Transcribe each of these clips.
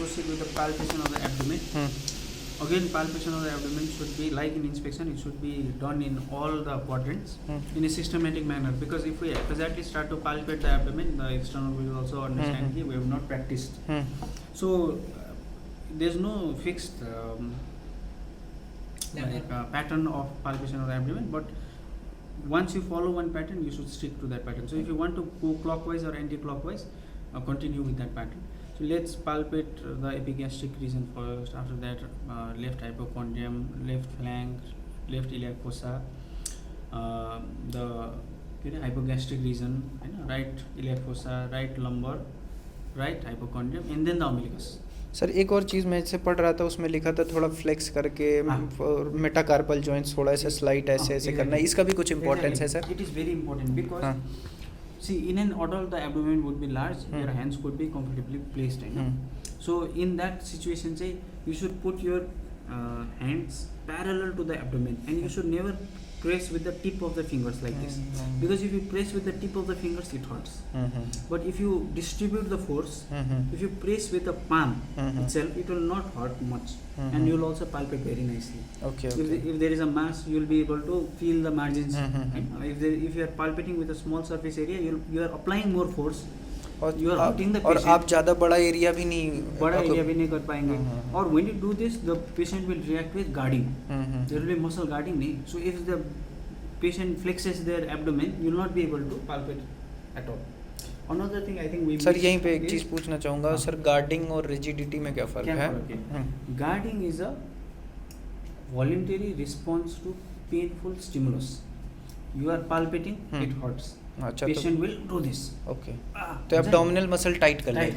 proceed with the palpation of the abdomen. Again, palpation of the abdomen should be like in inspection. It should be done in all the quadrants in a systematic manner. Because if we exactly start to palpate the abdomen, the external will also understand that we have not practiced. So there's no fixed pattern of palpation of the abdomen, but once you follow one pattern, you should stick to that pattern. So if you want to go clockwise or anti-clockwise, continue with that pattern. So let's palpate the epigastric region first. After that, left hypochondrium, left flank, left iliac fossa, the hypogastric region, right iliac fossa, right lumbar, right hypochondrium, and then the umbilicus. Sir एक और चीज़ मैं इससे पढ़ रहा था, उसमें लिखा था थोड़ा फ्लेक्स करके मेटाकार्पल जॉइंट्स थोड़ा ऐसे स्लाइड ऐसे करना है, इसका भी कुछ इंपॉर्टेंस है sir? It is very important because see, in an adult the abdomen would be large, your hands could be comfortably placed. So in that situation, say you should put your hands parallel to the abdomen, and you should never press with the tip of the fingers like this, because if you press with the tip of the fingers, it hurts. But if you distribute the force, if you press with the palm itself, it will not hurt much, and you will also palpate very nicely. Okay. If there is a mass, you will be able to feel the margins. If you are palpating with a small surface area, you are applying more force. और आप ज़्यादा बड़ा area भी नहीं कर पाएंगे. और when you do this, the patient will react with guarding. There will be muscle guarding. So if the patient flexes their abdomen, you will not be able to palpate at all. Another thing I think we sir यहीं पे एक चीज़ पूछना चाहूँगा sir, guarding और rigidity में क्या फ़र्क है? Guarding is a voluntary response to painful stimulus. You are palpating, it hurts. अच्छा, patient will do this. Okay. तो एब्डोमिनल मसल टाइट कर लें.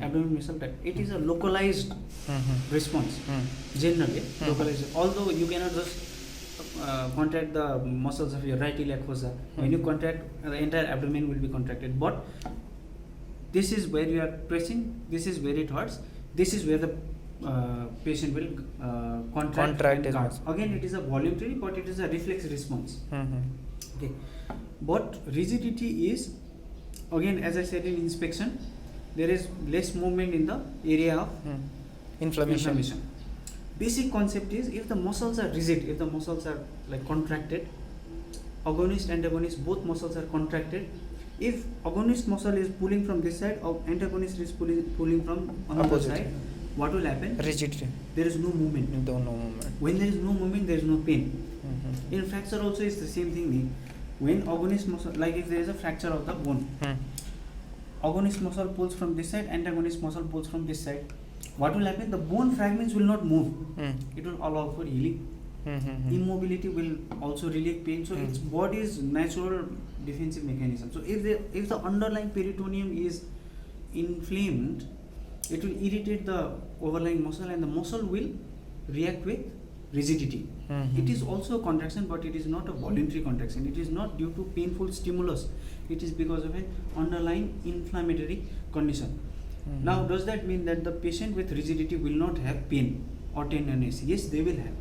Abdominal muscle tight. It is a localized response. Generally localized. Although you cannot just contract the muscles of your right iliac fossa. When you contract, the entire abdomen will be contracted. But this is where you are pressing. This is where it hurts. This is where the patient will contract and guard. Again, it is a voluntary, but it is a reflex response. Okay. But rigidity is, again, as I said in inspection, there is less movement in the area of inflammation. Basic concept is, if the muscles are rigid, if the muscles are like contracted, agonist, antagonist, both muscles are contracted. If agonist muscle is pulling from this side, or antagonist is pulling from another side, what will happen? Rigidity. There is no movement. No movement. When there is no movement, there is no pain. In fracture also is the same thing. When agonist muscle, like if there is a fracture of the bone, agonist muscle pulls from this side, antagonist muscle pulls from this side. What will happen? The bone fragments will not move. It will allow for healing. Immobility will also relieve pain. So its body's natural defensive mechanism. So if the underlying peritoneum is inflamed, it will irritate the overlying muscle, and the muscle will react with rigidity. It is also a contraction, but it is not a voluntary contraction. It is not due to painful stimulus. It is because of an underlying inflammatory condition. Now, does that mean that the patient with rigidity will not have pain or tenderness? Yes, they will have,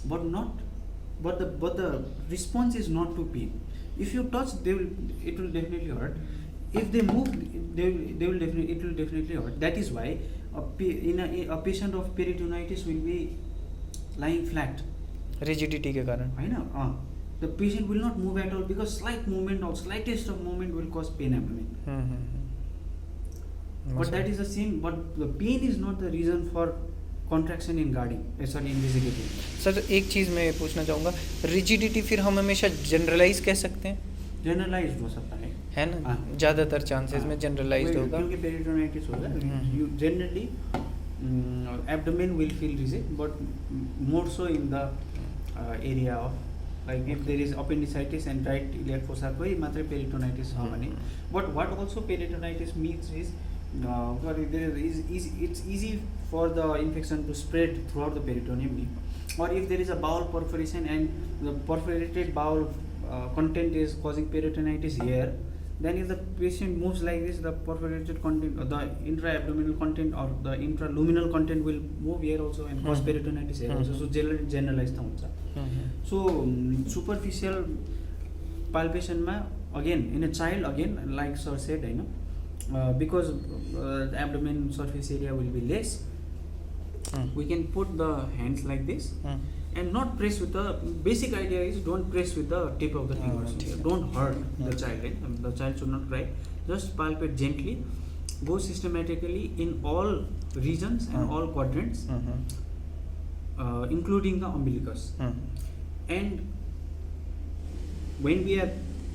but the response is not to pain. If you touch, it will definitely hurt. If they move, it will definitely hurt. That is why a patient of peritonitis will be lying flat. Rigidity के कारण. I know. The patient will not move at all, because slight movement or slightest of movement will cause pain abdomen. But that is the same. But the pain is not the reason for contraction in guarding. In rigidity. Sir एक चीज़ मैं पूछना चाहूँगा, rigidity फिर हम हमेशा generalise कह सकते हैं? जनरलाइज्ड हो सकता है ना? ज़्यादातर चांसेस में जनरलाइज्ड होगा, क्योंकि पेरिटोनाइटिस होगा. You generally abdomen will feel rigid, but more so in the area of, like if there is appendicitis and right iliac fossa ko hi matra peritonitis ho bhane. But what also peritonitis means is it's easy for the infection to spread throughout the peritoneum, or if there is a bowel perforation and the perforated bowel content is causing peritonitis here, then if the patient moves like this, the perforated content, the intra-abdominal content or the intraluminal content will move here also and cause peritonitis here also. So generalized हुन्छ. So superficial palpation ma, again in a child, again like sir said, because the abdomen surface area will be less, we can put the hands like this and not press with the basic idea is don't press with the tip of the fingers. Don't hurt the child, right? The child should not cry. Just palpate gently, go systematically in all regions and all quadrants, including the umbilicus. And when we are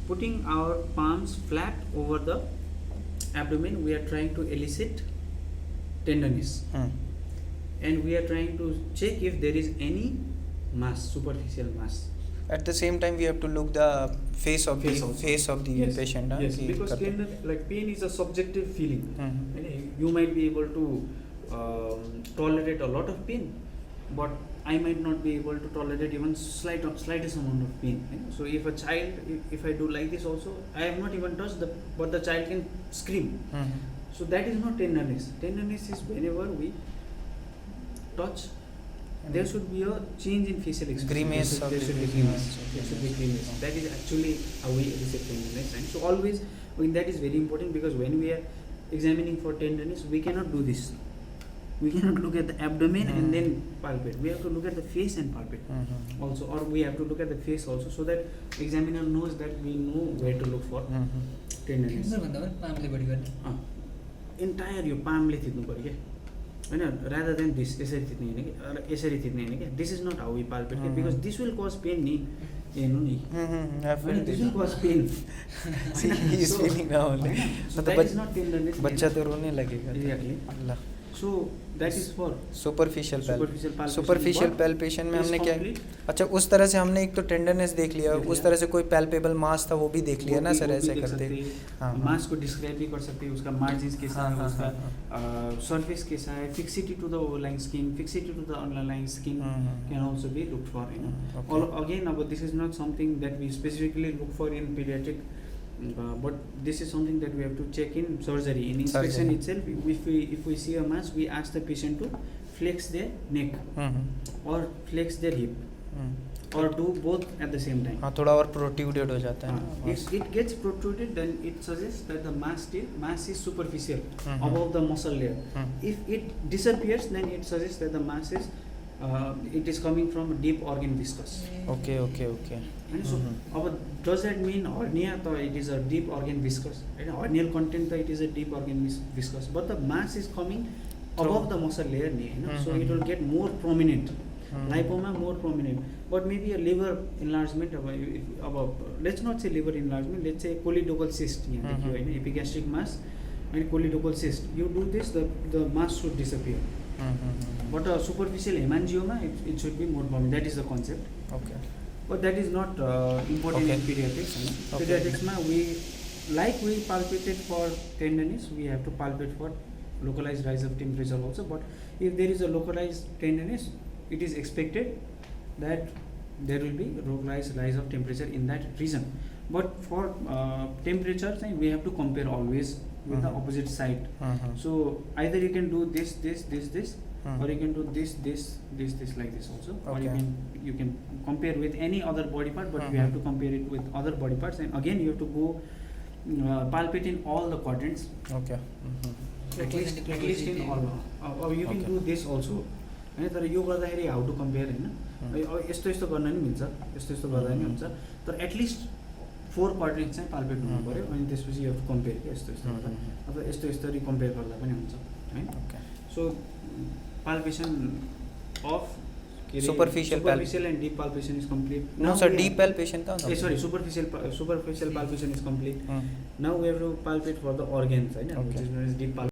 putting our palms flat over the abdomen, we are trying to elicit tenderness, and we are trying to check if there is any mass, superficial mass. At the same time, we have to look the face of Face the also. face of the Yes. patient. Yes, कि because करते- pain is a subjective feeling. Hmm, And you might be able to tolerate a lot of pain, but I might not be able to tolerate even slightest amount of pain. Right? So if a child, if I do like this also, I have not even touched but the child can scream. Hmm, So that is not tenderness. Tenderness is whenever we touch, there should be a change in facial expression. Grimace There of should the be grimace. There should be grimace. That is actually how we elicit tenderness. And so always, that is very important, because when we are examining for tenderness, we cannot do this. We cannot look at the abdomen and then palpate. We have to look at the face and palpate also, or we have to look at the face also, so that examiner knows that we know where to look for tenderness. Entire यो पामले थिच्नु पऱ्यो क्या, होइन, rather than this यसरी थिच्ने होइन कि यसरी थिच्ने होइन क्या. This is not how we palpate, because this will cause pain नि. हेर्नु नि, होइन, this will cause pain. he is So- feeling now only. So मतलब that is not tenderness. बच्चा तो रोने लगेगा. Exactly. Allah. So that is for superficial superficial palpation. Superficial But palpation में is हमने क्या, complete. अच्छा उस तरह से हमने एक तो टेंडरनेस देख लिया, देख उस लिया। तरह से कोई पैल्पेबल मास था वो भी देख लिया ना वो सर, भी ऐसे देख करते. सकते हैं. हाँ, मास को डिस्क्राइब भी कर सकते हैं, उसका मार्जिन्स कैसा है, हाँ, उसका सरफेस कैसा है, fixity to the overlying skin, fixity to the underlying skin can also be looked for. Okay. All, again, this is not something that we specifically look for in pediatric, but this is something that we have to check in surgery. In inspection itself, if we see a mass, we ask the patient to flex their neck or flex their hip, or do both at the same time. हाँ, थोड़ा और protruded हो जाता है ना. If it gets protruded, then it suggests that the mass is superficial, above the muscle layer. If it disappears, then it suggests that the mass is it is coming from deep organ viscous. Okay okay okay. And so, does that mean hernia? It is a deep organ viscous. Hernial content, it is a deep organ viscous, but the mass is coming above the muscle layer, so it will get more prominent. Lipoma more prominent, but maybe a liver enlargement above. Let's not say liver enlargement. Let's say choledochal cyst, epigastric mass and choledochal cyst. You do this, the mass should disappear. But a superficial hemangioma, it should be more prominent. That is the concept. Okay. But that is not important in pediatrics. Okay. Pediatrics, we palpated for tenderness, we have to palpate for localized rise of temperature also. But if there is a localized tenderness, it is expected that there will be localized rise of temperature in that region. But for temperature, we have to compare always with the opposite side. So either you can do this, or you can do this like this also, or you can compare with any other body part, but you have to compare it with other body parts, and again you have to go palpate in all the quadrants. Okay. At least in all. Or you can do this also. तर यो गर्दाखेरि how to compare होइन, यस्तो यस्तो गर्न नि मिल्छ, यस्तो यस्तो गर्दा नि हुन्छ, तर एटलिस्ट 4 क्वाड्रेन्ट्स चाहिँ पाल्पेट हुनु पऱ्यो, अनि त्यसपछि यो कम्पेयर के यस्तो यस्तो गर्दा अथवा यस्तो यस्तो कम्पेयर गर्दा पनि हुन्छ होइन. सो पाल्पेसन of superficial and deep palpation is complete. No sir, deep palpation का sorry, superficial palpation is complete. Now we have to palpate for the organs, right? Which is known as deep palpation.